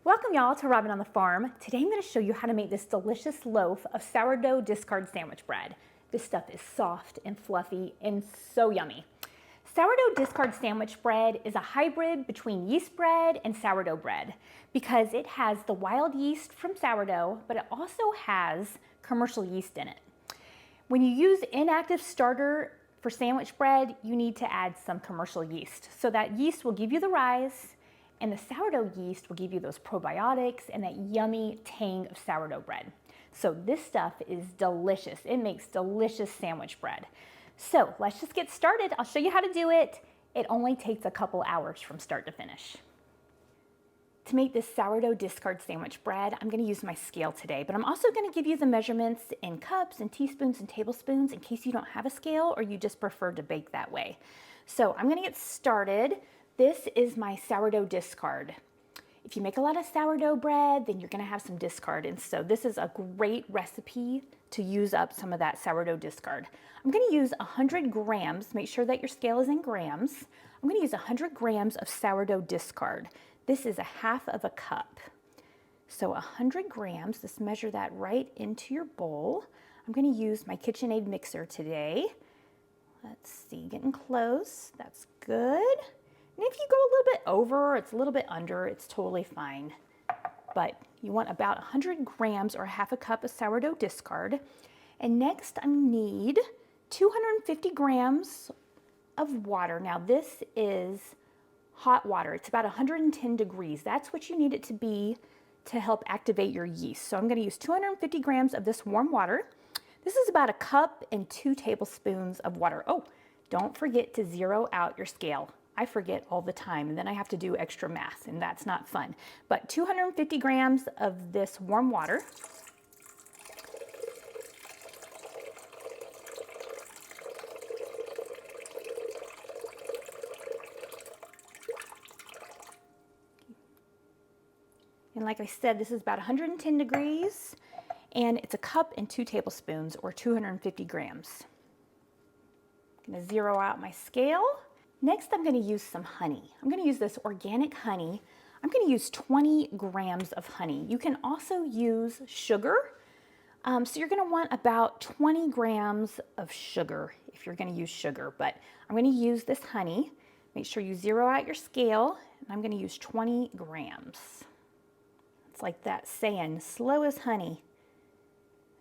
Welcome y'all to Robin on the Farm. Today I'm going to show you how to make this delicious loaf of sourdough discard sandwich bread. This stuff is soft and fluffy and so yummy. Sourdough discard sandwich bread is a hybrid between yeast bread and sourdough bread because it has the wild yeast from sourdough, but it also has commercial yeast in it. When you use inactive starter for sandwich bread, you need to add some commercial yeast. So that yeast will give you the rise, and the sourdough yeast will give you those probiotics and that yummy tang of sourdough bread. So this stuff is delicious. It makes delicious sandwich bread. So let's just get started. I'll show you how to do it. It only takes a couple hours from start to finish. To make this sourdough discard sandwich bread, I'm going to use my scale today, but I'm also going to give you the measurements in cups and teaspoons and tablespoons in case you don't have a scale or you just prefer to bake that way. So I'm going to get started. This is my sourdough discard. If you make a lot of sourdough bread, then you're going to have some discard, and so this is a great recipe to use up some of that sourdough discard. I'm going to use 100 grams. Make sure that your scale is in grams. I'm going to use 100 grams of sourdough discard. This is a half of a cup. So 100 grams, just measure that right into your bowl. I'm going to use my KitchenAid mixer today. Let's see, getting close. That's good. And if you go a little bit over, it's a little bit under, it's totally fine. But you want about 100 grams or half a cup of sourdough discard. And next I need 250 grams of water. Now this is hot water. It's about 110 degrees. That's what you need it to be to help activate your yeast. So I'm going to use 250 grams of this warm water. This is about a cup and 2 tablespoons of water. Oh, don't forget to zero out your scale. I forget all the time, and then I have to do extra math, and that's not fun. But 250 grams of this warm water. And like I said, this is about 110 degrees, and it's a cup and 2 tablespoons, or 250 grams. I'm gonna zero out my scale. Next, I'm going to use some honey. I'm going to use this organic honey. I'm going to use 20 grams of honey. You can also use sugar. So you're going to want about 20 grams of sugar if you're going to use sugar. But I'm going to use this honey. Make sure you zero out your scale. And I'm going to use 20 grams. It's like that saying, slow as honey.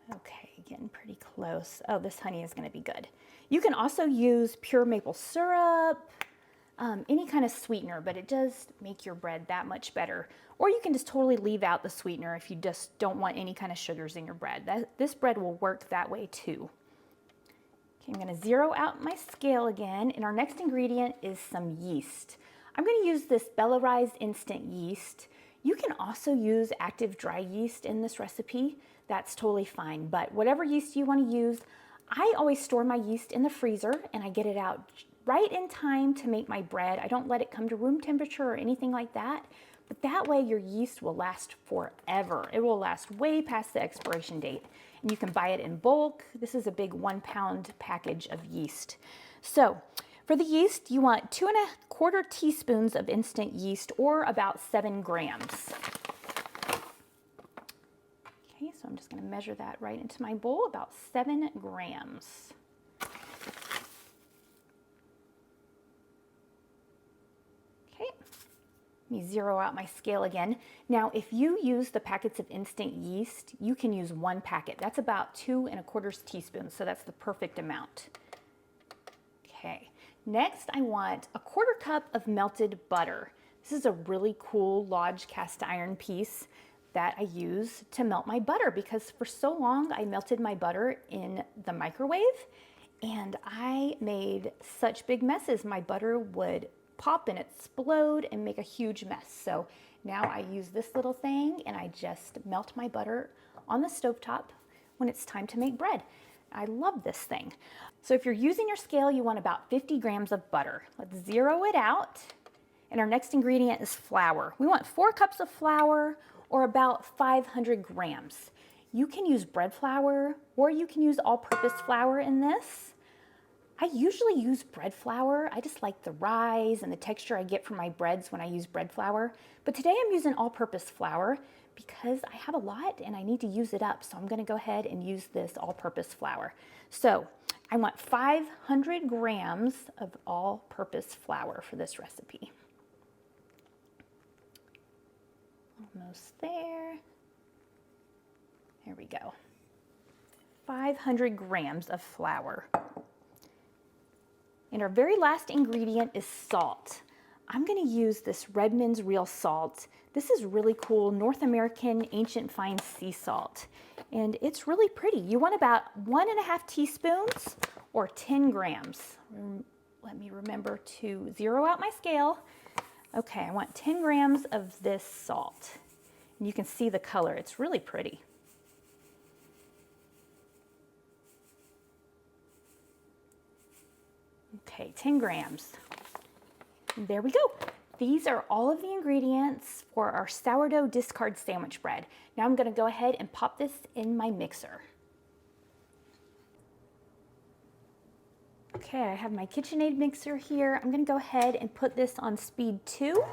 Okay, getting pretty close. Oh, this honey is going to be good. You can also use pure maple syrup, any kind of sweetener, but it does make your bread that much better. Or you can just totally leave out the sweetener if you just don't want any kind of sugars in your bread. This bread will work that way too. Okay, I'm going to zero out my scale again, and our next ingredient is some yeast. I'm going to use this Bella-Rise instant yeast. You can also use active dry yeast in this recipe. That's totally fine, but whatever yeast you want to use, I always store my yeast in the freezer and I get it out right in time to make my bread. I don't let it come to room temperature or anything like that, but that way your yeast will last forever. It will last way past the expiration date, and you can buy it in bulk. This is a big 1-pound package of yeast. So for the yeast, you want 2¼ teaspoons of instant yeast, or about 7 grams. So I'm just going to measure that right into my bowl, about 7 grams. Okay, let me zero out my scale again. Now, if you use the packets of instant yeast, you can use 1 packet. That's about 2¼ teaspoons, so that's the perfect amount. Okay, next I want 1/4 cup of melted butter. This is a really cool Lodge cast iron piece that I use to melt my butter, because for so long I melted my butter in the microwave and I made such big messes. My butter would pop and explode and make a huge mess. So now I use this little thing and I just melt my butter on the stovetop when it's time to make bread. I love this thing. So if you're using your scale, you want about 50 grams of butter. Let's zero it out. And our next ingredient is flour. We want 4 cups of flour, or about 500 grams. You can use bread flour, or you can use all-purpose flour in this. I usually use bread flour. I just like the rise and the texture I get from my breads when I use bread flour. But today I'm using all-purpose flour because I have a lot and I need to use it up. So I'm gonna go ahead and use this all-purpose flour. So I want 500 grams of all-purpose flour for this recipe. Almost there. There we go. 500 grams of flour. And our very last ingredient is salt. I'm gonna use this Redmond's Real Salt. This is really cool, North American Ancient Fine Sea Salt. And it's really pretty. You want about 1.5 teaspoons or 10 grams. Let me remember to zero out my scale. Okay, I want 10 grams of this salt. And you can see the color, it's really pretty. Okay, 10 grams. And there we go. These are all of the ingredients for our sourdough discard sandwich bread. Now I'm gonna go ahead and pop this in my mixer. Okay, I have my KitchenAid mixer here. I'm gonna go ahead and put this on speed 2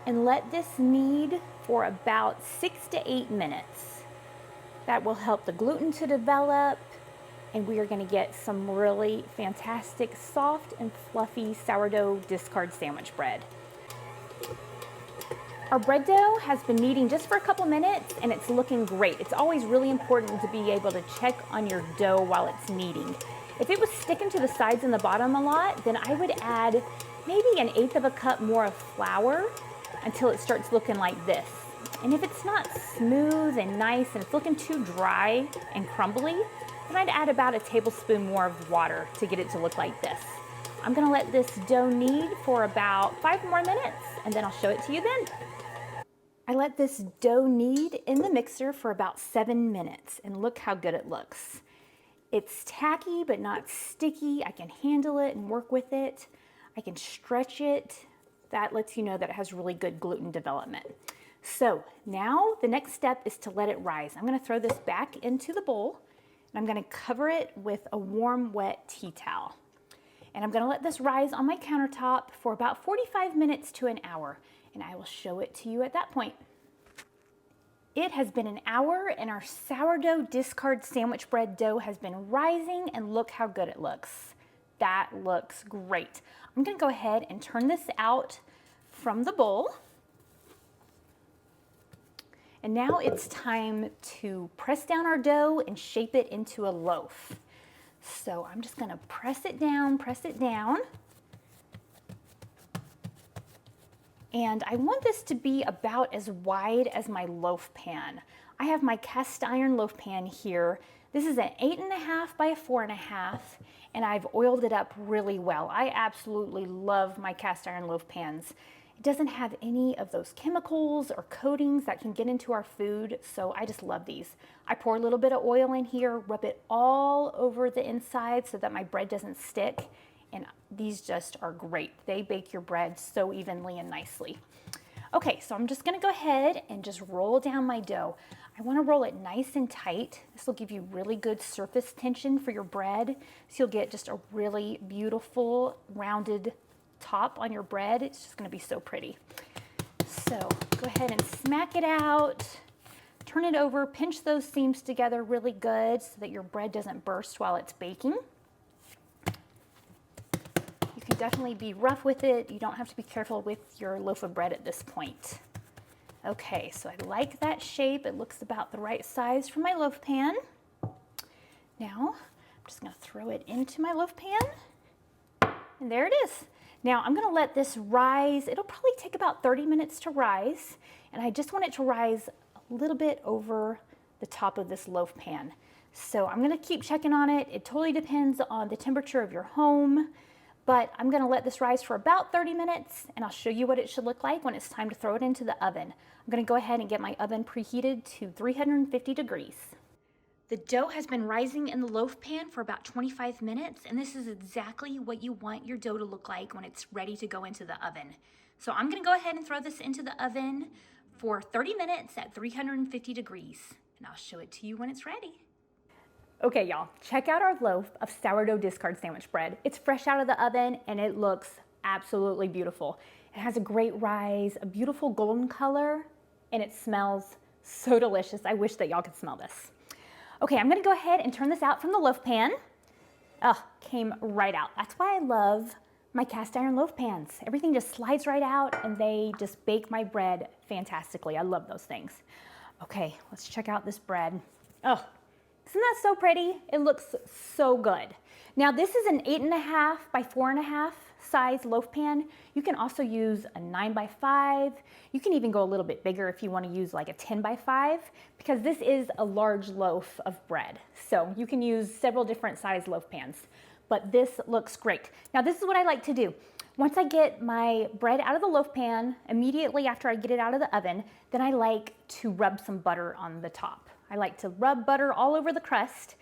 and let this knead for about 6 to 8 minutes. That will help the gluten to develop, and we are going to get some really fantastic soft and fluffy sourdough discard sandwich bread. Our bread dough has been kneading just for a couple minutes and it's looking great. It's always really important to be able to check on your dough while it's kneading. If it was sticking to the sides and the bottom a lot, then I would add maybe 1/8 cup more of flour until it starts looking like this. And if it's not smooth and nice and it's looking too dry and crumbly, then I'd add about 1 tablespoon more of water to get it to look like this. I'm gonna let this dough knead for about 5 more minutes and then I'll show it to you then. I let this dough knead in the mixer for about 7 minutes and look how good it looks. It's tacky but not sticky. I can handle it and work with it. I can stretch it. That lets you know that it has really good gluten development. So now the next step is to let it rise. I'm gonna throw this back into the bowl and I'm gonna cover it with a warm, wet tea towel. And I'm gonna let this rise on my countertop for about 45 minutes to an hour, and I will show it to you at that point. It has been an hour and our sourdough discard sandwich bread dough has been rising, and look how good it looks. That looks great. I'm gonna go ahead and turn this out from the bowl. And now it's time to press down our dough and shape it into a loaf. So I'm just gonna press it down. And I want this to be about as wide as my loaf pan. I have my cast iron loaf pan here. This is an 8.5 by 4.5, and I've oiled it up really well. I absolutely love my cast iron loaf pans. It doesn't have any of those chemicals or coatings that can get into our food, so I just love these. I pour a little bit of oil in here, rub it all over the inside so that my bread doesn't stick, and these just are great. They bake your bread so evenly and nicely. Okay, so I'm just gonna go ahead and just roll down my dough. I wanna roll it nice and tight. This will give you really good surface tension for your bread, so you'll get just a really beautiful rounded top on your bread. It's just gonna be so pretty. So go ahead and smack it out, turn it over, pinch those seams together really good so that your bread doesn't burst while it's baking. You can definitely be rough with it. You don't have to be careful with your loaf of bread at this point. Okay, so I like that shape. It looks about the right size for my loaf pan. Now, I'm just gonna throw it into my loaf pan, and there it is. Now I'm gonna let this rise. It'll probably take about 30 minutes to rise, and I just want it to rise a little bit over the top of this loaf pan. So I'm gonna keep checking on it. It totally depends on the temperature of your home, but I'm gonna let this rise for about 30 minutes, and I'll show you what it should look like when it's time to throw it into the oven. I'm gonna go ahead and get my oven preheated to 350 degrees. The dough has been rising in the loaf pan for about 25 minutes, and this is exactly what you want your dough to look like when it's ready to go into the oven. So I'm gonna go ahead and throw this into the oven for 30 minutes at 350 degrees, and I'll show it to you when it's ready. Okay, y'all, check out our loaf of sourdough discard sandwich bread. It's fresh out of the oven and it looks absolutely beautiful. It has a great rise, a beautiful golden color, and it smells so delicious. I wish that y'all could smell this. Okay, I'm gonna go ahead and turn this out from the loaf pan. Oh, came right out. That's why I love my cast iron loaf pans. Everything just slides right out and they just bake my bread fantastically. I love those things. Okay, let's check out this bread. Oh, isn't that so pretty? It looks so good. Now this is an 8.5 by 4.5 size loaf pan. You can also use a 9 by 5. You can even go a little bit bigger if you want to use like a 10 by 5 because this is a large loaf of bread. So you can use several different size loaf pans, but this looks great. Now this is what I like to do. Once I get my bread out of the loaf pan, immediately after I get it out of the oven, then I like to rub some butter on the top. I like to rub butter all over the crust.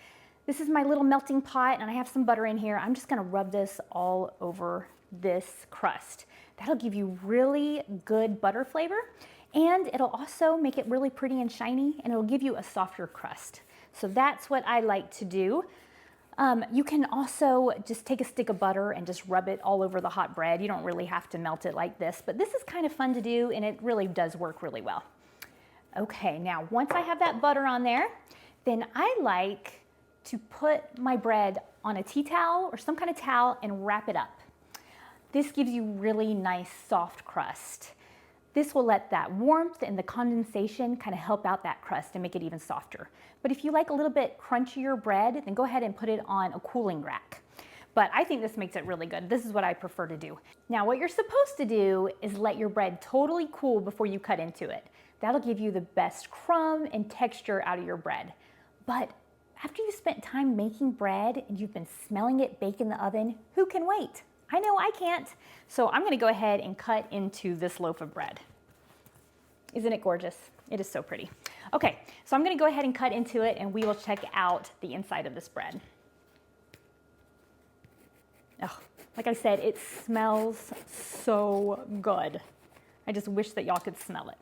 This is my little melting pot and I have some butter in here. I'm just gonna rub this all over this crust. That'll give you really good butter flavor and it'll also make it really pretty and shiny and it'll give you a softer crust. So that's what I like to do. You can also just take a stick of butter and just rub it all over the hot bread. You don't really have to melt it like this, but this is kind of fun to do and it really does work really well. Okay, now once I have that butter on there, then I like to put my bread on a tea towel or some kind of towel and wrap it up. This gives you really nice soft crust. This will let that warmth and the condensation kind of help out that crust and make it even softer. But if you like a little bit crunchier bread, then go ahead and put it on a cooling rack. But I think this makes it really good. This is what I prefer to do. Now what you're supposed to do is let your bread totally cool before you cut into it. That'll give you the best crumb and texture out of your bread. But after you've spent time making bread and you've been smelling it bake in the oven, who can wait? I know I can't. So I'm gonna go ahead and cut into this loaf of bread. Isn't it gorgeous? It is so pretty. Okay, so I'm gonna go ahead and cut into it and we will check out the inside of this bread. Oh, like I said, it smells so good. I just wish that y'all could smell it.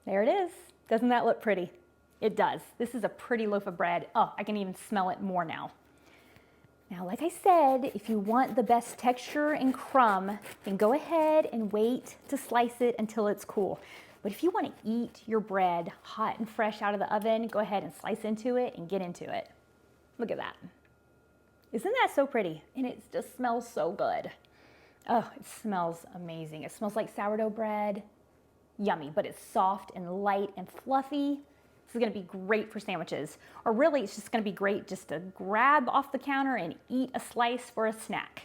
There it is. Doesn't that look pretty? It does. This is a pretty loaf of bread. Oh, I can even smell it more now. Now, like I said, if you want the best texture and crumb, then go ahead and wait to slice it until it's cool. But if you want to eat your bread hot and fresh out of the oven, go ahead and slice into it and get into it. Look at that. Isn't that so pretty? And it just smells so good. Oh, it smells amazing. It smells like sourdough bread. Yummy, but it's soft and light and fluffy. This is gonna be great for sandwiches. Or really, it's just gonna be great just to grab off the counter and eat a slice for a snack.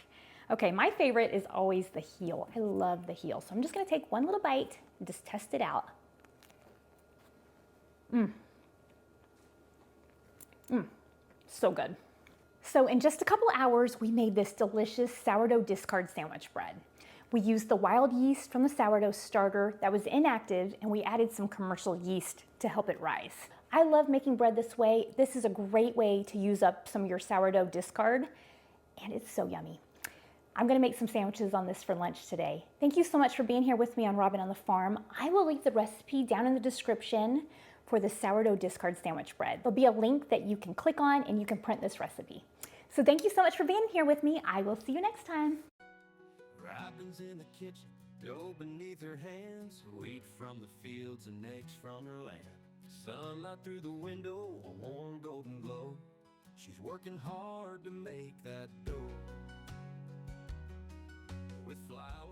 Okay, my favorite is always the heel. I love the heel. So I'm just gonna take one little bite and just test it out. So good. So in just a couple hours, we made this delicious sourdough discard sandwich bread. We used the wild yeast from the sourdough starter that was inactive and we added some commercial yeast to help it rise. I love making bread this way. This is a great way to use up some of your sourdough discard and it's so yummy. I'm gonna make some sandwiches on this for lunch today. Thank you so much for being here with me on Robin on the Farm. I will leave the recipe down in the description for the sourdough discard sandwich bread. There'll be a link that you can click on and you can print this recipe. So thank you so much for being here with me. I will see you next time. Robin's in the kitchen, dough beneath her hands, wheat from the fields and eggs from her land. Sunlight through the window, a warm golden glow. She's working hard to make that dough with flour.